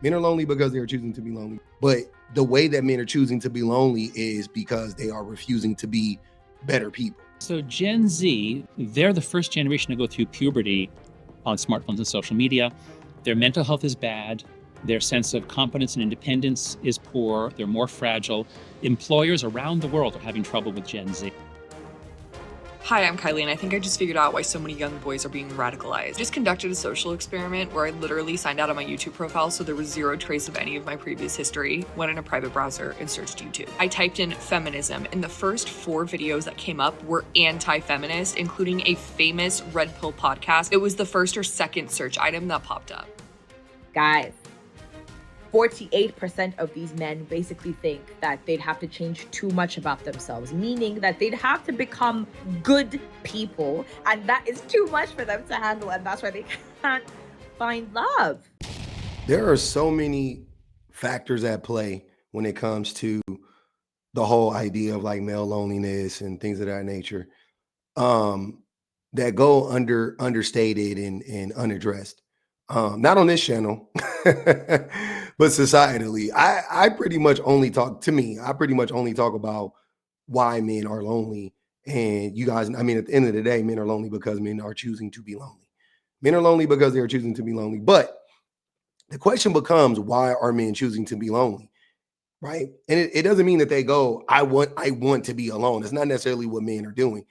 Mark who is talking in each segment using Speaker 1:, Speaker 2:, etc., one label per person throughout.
Speaker 1: Men are lonely because they are choosing to be lonely. But the way that men are choosing to be lonely is because they are refusing to be better people.
Speaker 2: So Gen Z, they're the first generation to go through puberty on smartphones and social media. Their mental health is bad. Their sense of competence and independence is poor. They're more fragile. Employers around the world are having trouble with Gen Z.
Speaker 3: Hi, I'm Kylie, and I think I just figured out why so many young boys are being radicalized. I just conducted a social experiment where I literally signed out on my YouTube profile so there was zero trace of any of my previous history, went in a private browser, and searched YouTube. I typed in feminism, and the first 4 videos that came up were anti-feminist, including a famous Red Pill podcast. It was the first or second search item that popped up.
Speaker 4: Guys, 48% of these men basically think that they'd have to change too much about themselves, meaning that they'd have to become good people, and that is too much for them to handle, and that's why they can't find love.
Speaker 1: There are so many factors at play when it comes to the whole idea of like male loneliness and things of that nature, that go understated and unaddressed. Not on this channel, but societally. I pretty much only talk I pretty much only talk about why men are lonely. And you guys, I mean, at the end of the day, men are lonely because men are choosing to be lonely. Men are lonely because they are choosing to be lonely. But the question becomes, why are men choosing to be lonely? Right. And it doesn't mean that they go, I want to be alone. It's not necessarily what men are doing.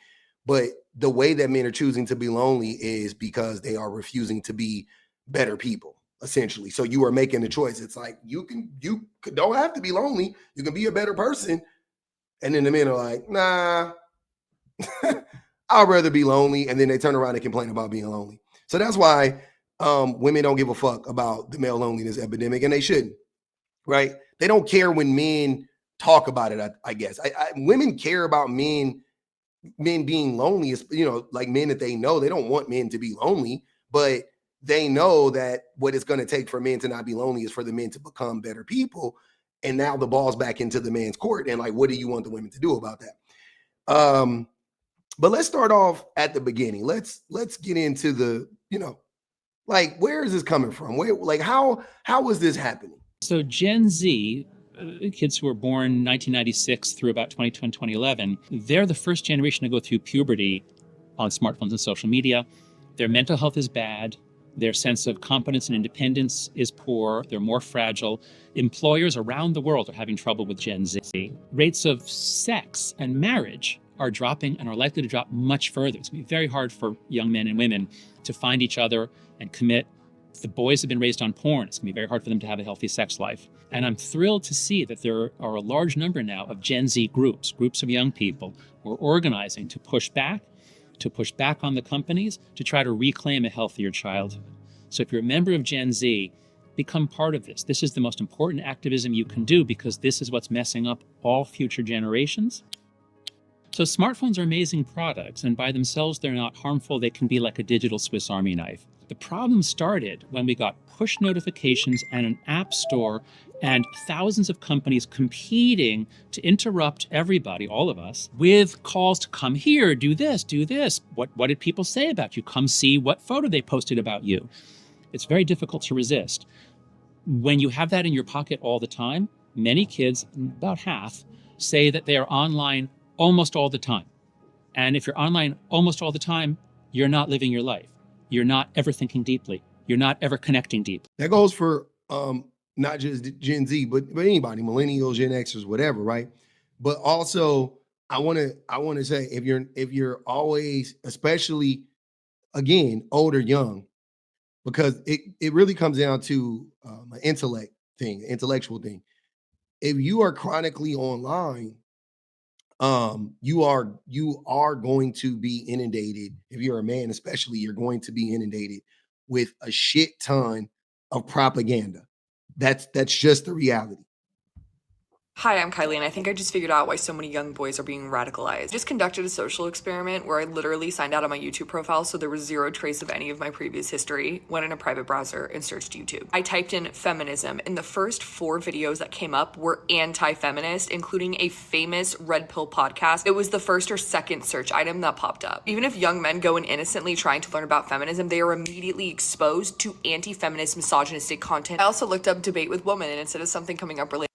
Speaker 1: But the way that men are choosing to be lonely is because they are refusing to be better people, essentially. So you are making a choice. It's like you don't have to be lonely. You can be a better person. And then the men are like, nah, I'd rather be lonely. And then they turn around and complain about being lonely. So that's why women don't give a fuck about the male loneliness epidemic, and they shouldn't. Right? They don't care when men talk about it. I guess women care about men being lonely. Like men that they know. They don't want men to be lonely, but they know that what it's going to take for men to not be lonely is for the men to become better people. And now the ball's back into the man's court. And like, what do you want the women to do about that? But let's start off at the beginning. Let's get into the, like, where is this coming from? How is this happening?
Speaker 2: So Gen Z, kids who were born 1996 through about 2010, 2011, they're the first generation to go through puberty on smartphones and social media. Their mental health is bad. Their sense of competence and independence is poor. They're more fragile. Employers around the world are having trouble with Gen Z. Rates of sex and marriage are dropping and are likely to drop much further. It's going to be very hard for young men and women to find each other and commit. The boys have been raised on porn. It's going to be very hard for them to have a healthy sex life. And I'm thrilled to see that there are a large number now of Gen Z groups of young people who are organizing to push back on the companies to try to reclaim a healthier childhood. So if you're a member of Gen Z, become part of this. This is the most important activism you can do because this is what's messing up all future generations. So smartphones are amazing products, and by themselves, they're not harmful. They can be like a digital Swiss Army knife. The problem started when we got push notifications and an app store and thousands of companies competing to interrupt everybody, all of us, with calls to come here, do this, do this. What did people say about you? Come see what photo they posted about you. It's very difficult to resist. When you have that in your pocket all the time, many kids, about half, say that they are online almost all the time. And if you're online almost all the time, you're not living your life. You're not ever thinking deeply. You're not ever connecting deeply.
Speaker 1: That goes for not just Gen Z, but anybody, millennials, Gen Xers, whatever, right? But also, I want to say, if you're always, especially again, old or young, because it really comes down to an intellectual thing. If you are chronically online, you are going to be inundated. If you're a man, especially, you're going to be inundated with a shit ton of propaganda. That's just the reality.
Speaker 3: Hi, I'm Kylie, and I think I just figured out why so many young boys are being radicalized. I just conducted a social experiment where I literally signed out of my YouTube profile so there was zero trace of any of my previous history, went in a private browser, and searched YouTube. I typed in feminism, and the first 4 videos that came up were anti-feminist, including a famous Red Pill podcast. It was the first or second search item that popped up. Even if young men go in innocently trying to learn about feminism, they are immediately exposed to anti-feminist, misogynistic content. I also looked up debate with women, and instead of something coming up related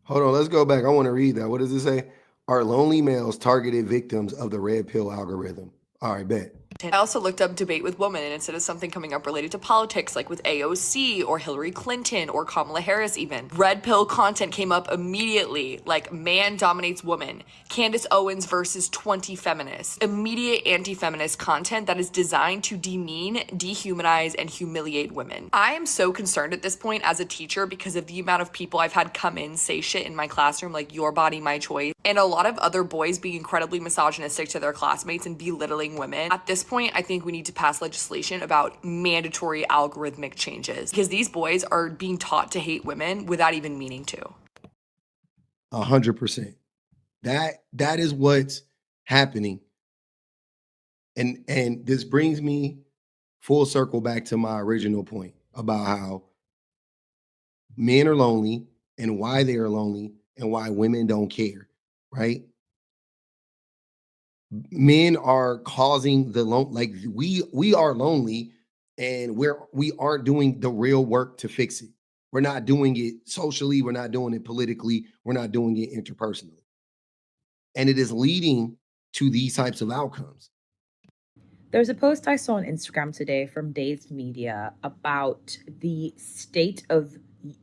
Speaker 1: Hold on, let's go back. I want to read that. What does it say? Are lonely males targeted victims of the red pill algorithm? All right, bet.
Speaker 3: I also looked up debate with women, and instead of something coming up related to politics, like with AOC or Hillary Clinton or Kamala Harris even, red pill content came up immediately, like man dominates woman, Candace Owens versus 20 feminists. Immediate anti-feminist content that is designed to demean, dehumanize, and humiliate women. I am so concerned at this point as a teacher because of the amount of people I've had come in, say shit in my classroom like your body, my choice, and a lot of other boys being incredibly misogynistic to their classmates and belittling women. At this point, I think we need to pass legislation about mandatory algorithmic changes because these boys are being taught to hate women without even meaning to.
Speaker 1: 100%. That is what's happening. And this brings me full circle back to my original point about how men are lonely and why they are lonely and why women don't care, right? Men are causing the like we are lonely and we aren't doing the real work to fix it. We're not doing it socially, we're not doing it politically, we're not doing it interpersonally. And it is leading to these types of outcomes.
Speaker 4: There's a post I saw on Instagram today from Dazed Media about the State of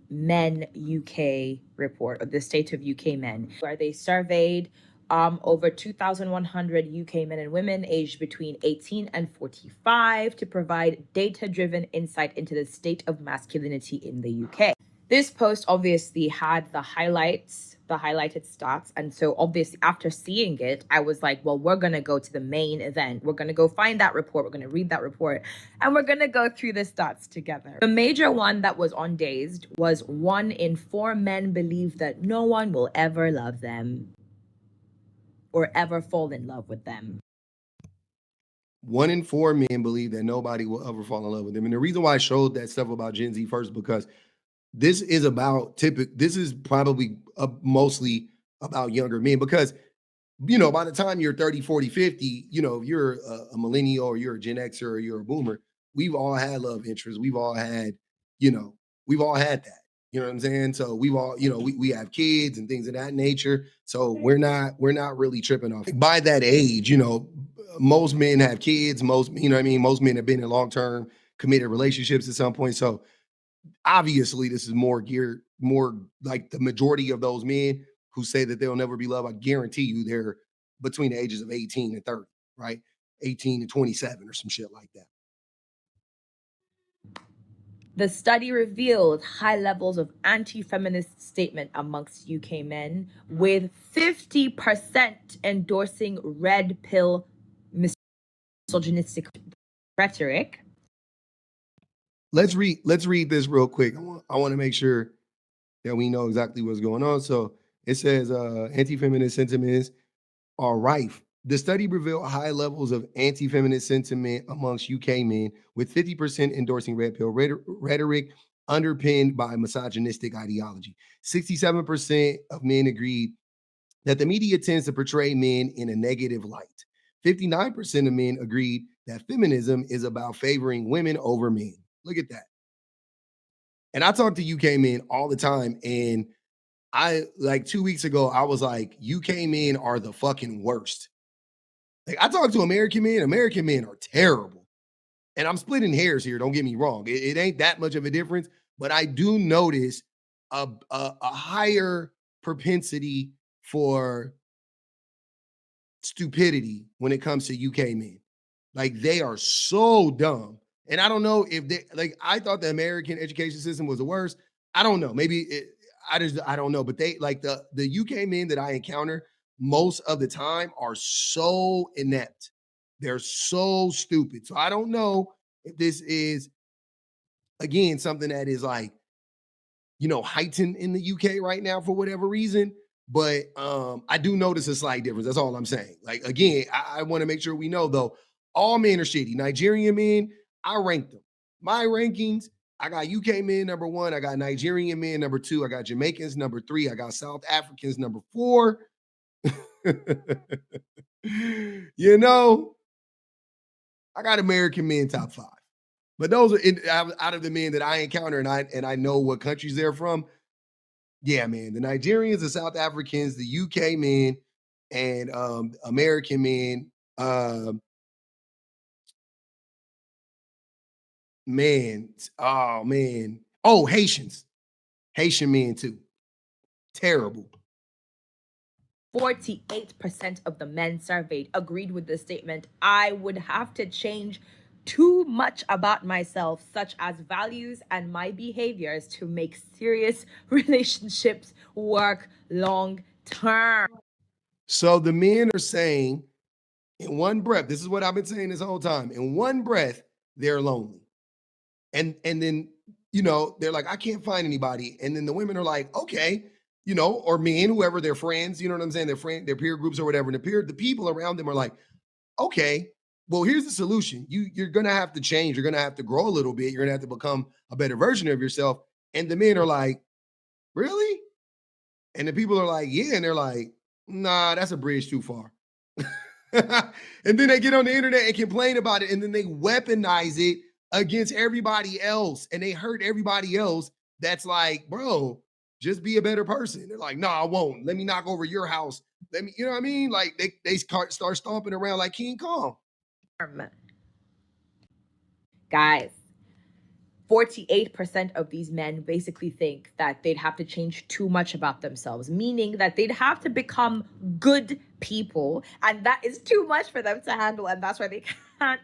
Speaker 4: Men UK report, or the State of UK Men, where they surveyed over 2,100 UK men and women aged between 18 and 45 to provide data-driven insight into the state of masculinity in the UK. This post obviously had the highlights, the highlighted stats. And so obviously after seeing it, I was like, well, we're going to go to the main event. We're going to go find that report. We're going to read that report and we're going to go through the stats together. The major one that was on Dazed was 1 in 4 men believe that no one will ever love them or ever fall in love with them.
Speaker 1: 1 in 4 men believe that nobody will ever fall in love with them. And the reason why I showed that stuff about Gen Z first, because this is about this is probably mostly about younger men because, by the time you're 30, 40, 50, if you're a millennial or you're a Gen Xer or you're a boomer, we've all had love interests. We've all had, we've all had that. You know what I'm saying? So we've all, we have kids and things of that nature. So we're not really tripping off. By that age, most men have kids. Most men have been in long-term committed relationships at some point. So obviously this is more like the majority of those men who say that they'll never be loved. I guarantee you they're between the ages of 18 and 30, right? 18 to 27 or some shit like that.
Speaker 4: The study revealed high levels of anti-feminist statement amongst UK men, with 50% endorsing red pill misogynistic rhetoric.
Speaker 1: Let's read this real quick. I want to make sure that we know exactly what's going on. So it says anti-feminist sentiments are rife. The study revealed high levels of anti-feminist sentiment amongst UK men, with 50% endorsing red pill rhetoric underpinned by misogynistic ideology. 67% of men agreed that the media tends to portray men in a negative light. 59% of men agreed that feminism is about favoring women over men. Look at that. And I talk to UK men all the time, and I, like 2 weeks ago, I was like, UK men are the fucking worst. Like, I talk to American men are terrible. And I'm splitting hairs here, don't get me wrong. It ain't that much of a difference, but I do notice a higher propensity for stupidity when it comes to UK men. Like, they are so dumb. And I don't know if they, like, I thought the American education system was the worst. I don't know. Maybe I don't know. But they, like, the UK men that I encounter most of the time are so inept. They're so stupid. So I don't know if this is, again, something that is like heightened in the UK right now for whatever reason. But I do notice a slight difference. That's all I'm saying. Like, again, I want to make sure we know, though, all men are shitty. Nigerian men, I ranked them. My rankings, I got UK men number 1. I got Nigerian men number 2. I got Jamaicans number 3. I got South Africans number 4. I got American men top 5. But those are out of the men that I encounter, and I know what countries they're from. Yeah, man, the Nigerians, the South Africans, the UK men, and American men. Man, oh man, oh Haitian men too. Terrible.
Speaker 4: 48% of the men surveyed agreed with the statement, I would have to change too much about myself, such as values and my behaviors, to make serious relationships work long term.
Speaker 1: So the men are saying in one breath, this is what I've been saying this whole time, in one breath, they're lonely. And then, they're like, I can't find anybody. And then the women are like, okay, or men, whoever, their friends, you know what I'm saying? Their peer groups or whatever. And the people around them are like, okay, well, here's the solution. You're going to have to change. You're going to have to grow a little bit. You're going to have to become a better version of yourself. And the men are like, really? And the people are like, yeah. And they're like, nah, that's a bridge too far. And then they get on the internet and complain about it. And then they weaponize it against everybody else. And they hurt everybody else. That's like, bro, just be a better person. They're like, no, I won't. Let me knock over your house. Let me, you know what I mean? Like they start stomping around like King Kong.
Speaker 4: Guys, 48% of these men basically think that they'd have to change too much about themselves, meaning that they'd have to become good people, and that is too much for them to handle, and that's why they can't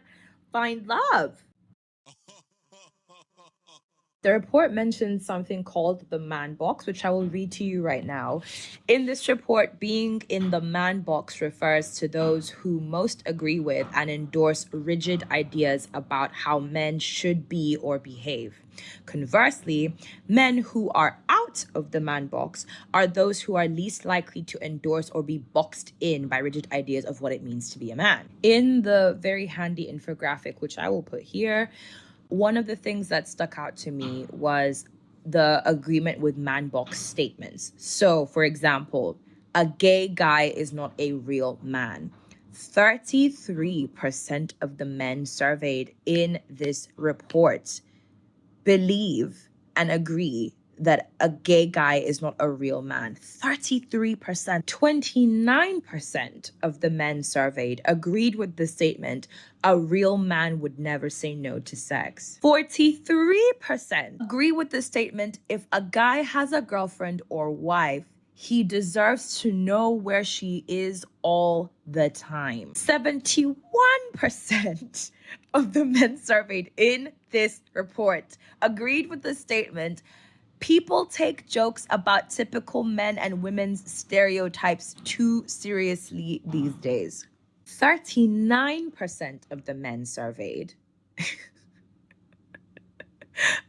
Speaker 4: find love. The report mentions something called the man box, which I will read to you right now. In this report, being in the man box refers to those who most agree with and endorse rigid ideas about how men should be or behave. Conversely, men who are out of the man box are those who are least likely to endorse or be boxed in by rigid ideas of what it means to be a man. In the very handy infographic, which I will put here, one of the things that stuck out to me was the agreement with man box statements. So, for example, a gay guy is not a real man. 33% of the men surveyed in this report believe and agree that a gay guy is not a real man. 33%. 29% of the men surveyed agreed with the statement, a real man would never say no to sex. 43% agree with the statement, if a guy has a girlfriend or wife, he deserves to know where she is all the time. 71% of the men surveyed in this report agreed with the statement, people take jokes about typical men and women's stereotypes too seriously these days. 39% of the men surveyed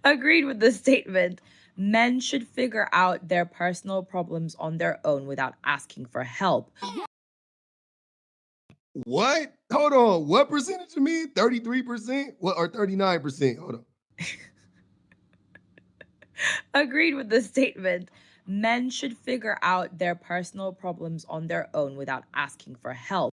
Speaker 4: agreed with the statement, men should figure out their personal problems on their own without asking for help.
Speaker 1: What? Hold on. What percentage of men? 33%? What, or 39%? Hold on.
Speaker 4: Agreed with the statement, men should figure out their personal problems on their own without asking for help.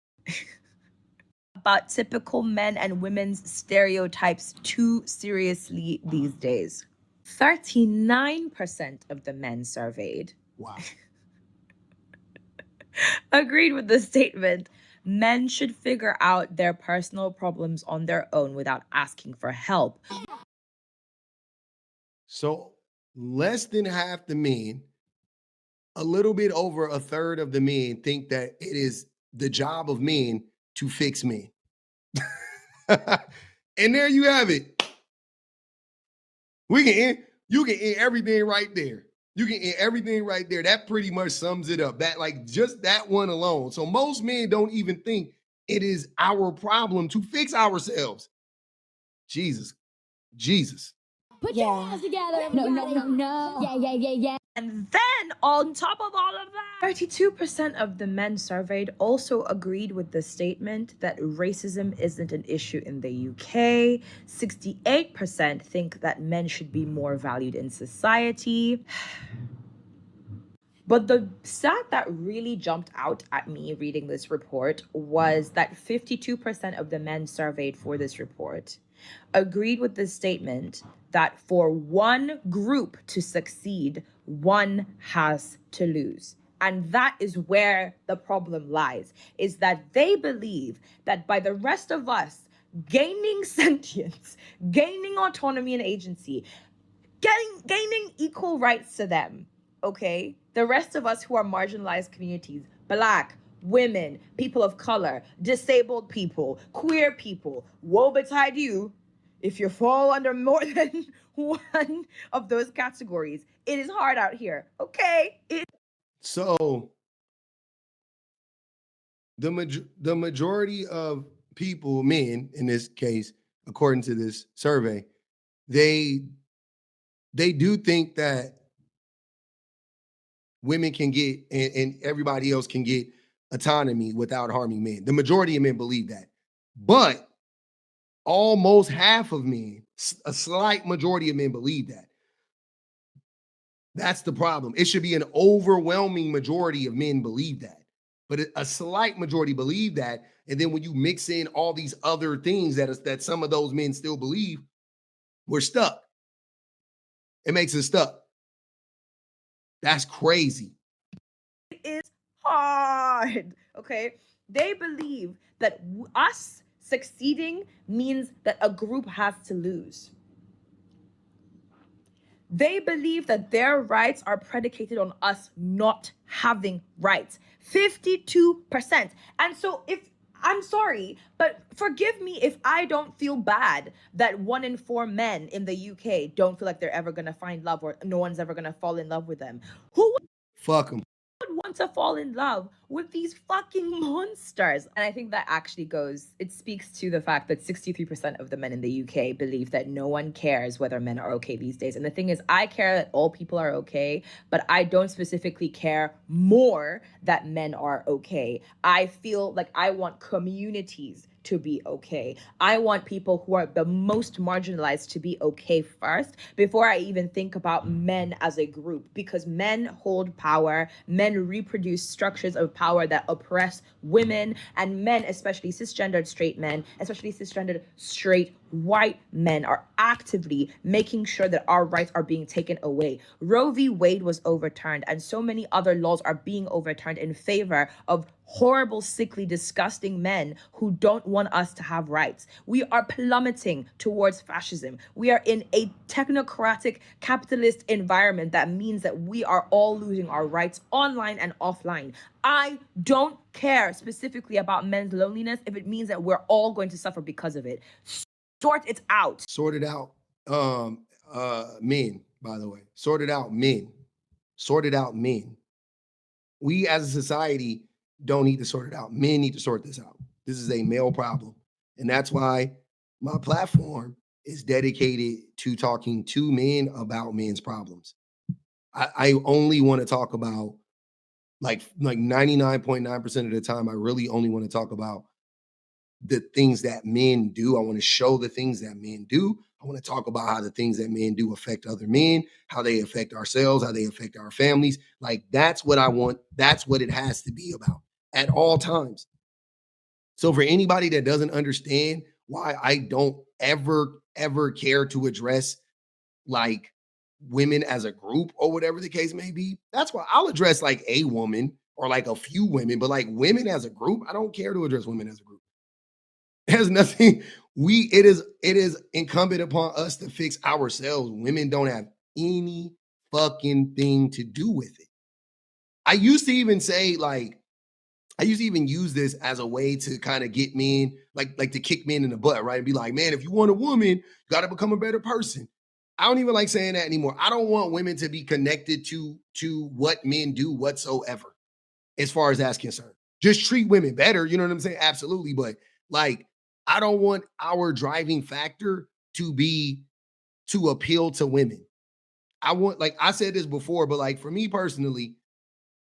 Speaker 4: About typical men and women's stereotypes too seriously these days. 39% of the men surveyed agreed with the statement, men should figure out their personal problems on their own without asking for help.
Speaker 1: So less than half the men, a little bit over a third of the men think that it is the job of men to fix men. And there you have it. You can end everything right there. You can end everything right there. That pretty much sums it up. That, like, just that one alone. So most men don't even think it is our problem to fix ourselves. Jesus.
Speaker 5: Put your hands together. No. Yeah.
Speaker 4: And then, on top of all of that, 32% of the men surveyed also agreed with the statement that racism isn't an issue in the UK. 68% think that men should be more valued in society. But the stat that really jumped out at me reading this report was that 52% of the men surveyed for this report agreed with the statement that for one group to succeed, one has to lose. And that is where the problem lies, is that they believe that by the rest of us gaining sentience, gaining autonomy and agency, gaining equal rights to them, okay? The rest of us who are marginalized communities, Black, women, people of color, disabled people, queer people, woe betide you if you fall under more than one of those categories. It is hard out here, okay?
Speaker 1: So the majority of people, men in this case, according to this survey, they do think that women can get and everybody else can get autonomy without harming men. The majority of men believe that. But almost half of men, a slight majority of men believe that. That's the problem. It should be an overwhelming majority of men believe that. But a slight majority believe that. And then when you mix in all these other things that some of those men still believe, we're stuck. It makes us stuck. That's crazy.
Speaker 4: It is hard, okay? They believe that us succeeding means that a group has to lose. They believe that their rights are predicated on us not having rights. 52%. And so I'm sorry, but forgive me if I don't feel bad that 1 in 4 men in the UK don't feel like they're ever going to find love or no one's ever going to fall in love with them. Who
Speaker 1: Fuck them.
Speaker 4: would want to fall in love with these fucking monsters? And I think that actually it speaks to the fact that 63% of the men in the UK believe that no one cares whether men are okay these days. And the thing is, I care that all people are okay, but I don't specifically care more that men are okay. I feel like I want communities to be okay. I want people who are the most marginalized to be okay first before I even think about men as a group, because men hold power, men reproduce structures of power that oppress women, and men, especially cisgendered straight men, especially cisgendered straight white men, are actively making sure that our rights are being taken away. Roe v. Wade was overturned, and so many other laws are being overturned in favor of horrible, sickly, disgusting men who don't want us to have rights. We are plummeting towards fascism. We are in a technocratic capitalist environment that means that we are all losing our rights online and offline. I don't care specifically about men's loneliness if it means that we're all going to suffer because of it. Sort it out.
Speaker 1: Sort it out. Men, by the way. Sort it out, men. Sort it out, men. We as a society don't need to sort it out. Men need to sort this out. This is a male problem. And that's why my platform is dedicated to talking to men about men's problems. I only want to talk about like 99.9% of the time, I really only want to talk about the things that men do. I want to show the things that men do. I want to talk about how the things that men do affect other men, how they affect ourselves, how they affect our families. Like, that's what I want. That's what it has to be about at all times. So for anybody that doesn't understand why I don't ever care to address like women as a group or whatever the case may be, that's why I'll address like a woman or like a few women, but like women as a group, I don't care to address women as a group. It has nothing. It is incumbent upon us to fix ourselves. Women don't have any fucking thing to do with it. I used to even say like, I used to even use this as a way to kind of get men, like to kick men in the butt, right? And be like, man, if you want a woman, you got to become a better person. I don't even like saying that anymore. I don't want women to be connected to what men do whatsoever, as far as that's concerned. Just treat women better, you know what I'm saying? Absolutely. But like, I don't want our driving factor to be to appeal to women. I want, like I said this before, but like for me personally,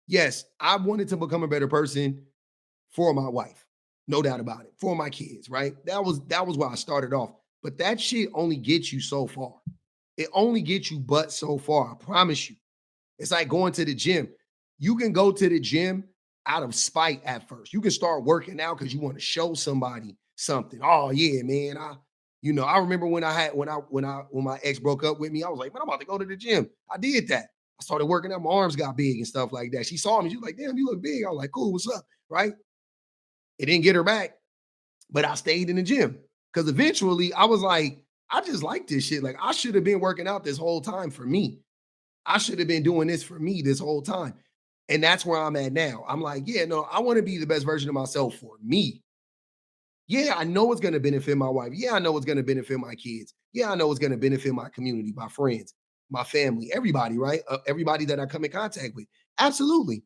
Speaker 1: yes, I wanted to become a better person for my wife. No doubt about it. For my kids, right? That was why I started off. But that shit only gets you so far. It only gets you but so far. I promise you. It's like going to the gym. You can go to the gym out of spite at first. You can start working out because you want to show somebody something. Oh yeah, man. I remember when my ex broke up with me, I was like, man, I'm about to go to the gym. I did that. I started working out, my arms got big and stuff like that. She saw me, she was like, damn, you look big. I was like, cool, what's up? Right? It didn't get her back, but I stayed in the gym. Because eventually I was like, I just like this shit. Like I should have been working out this whole time for me. I should have been doing this for me this whole time. And that's where I'm at now. I'm like, yeah, no, I want to be the best version of myself for me. Yeah, I know it's going to benefit my wife. Yeah, I know it's going to benefit my kids. Yeah, I know it's going to benefit my community, my friends, my family, everybody, right? Everybody that I come in contact with. Absolutely.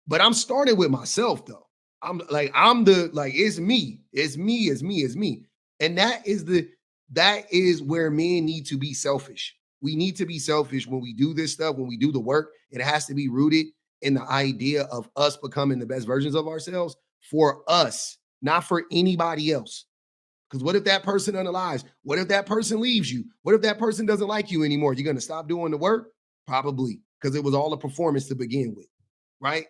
Speaker 1: But I'm starting with myself though. It's me. It's me, it's me, it's me. And that is where men need to be selfish. We need to be selfish when we do this stuff, when we do the work. It has to be rooted in the idea of us becoming the best versions of ourselves for us, not for anybody else. Because what if that person unalives? What if that person leaves you? What if that person doesn't like you anymore? You're going to stop doing the work? Probably, because it was all a performance to begin with, right?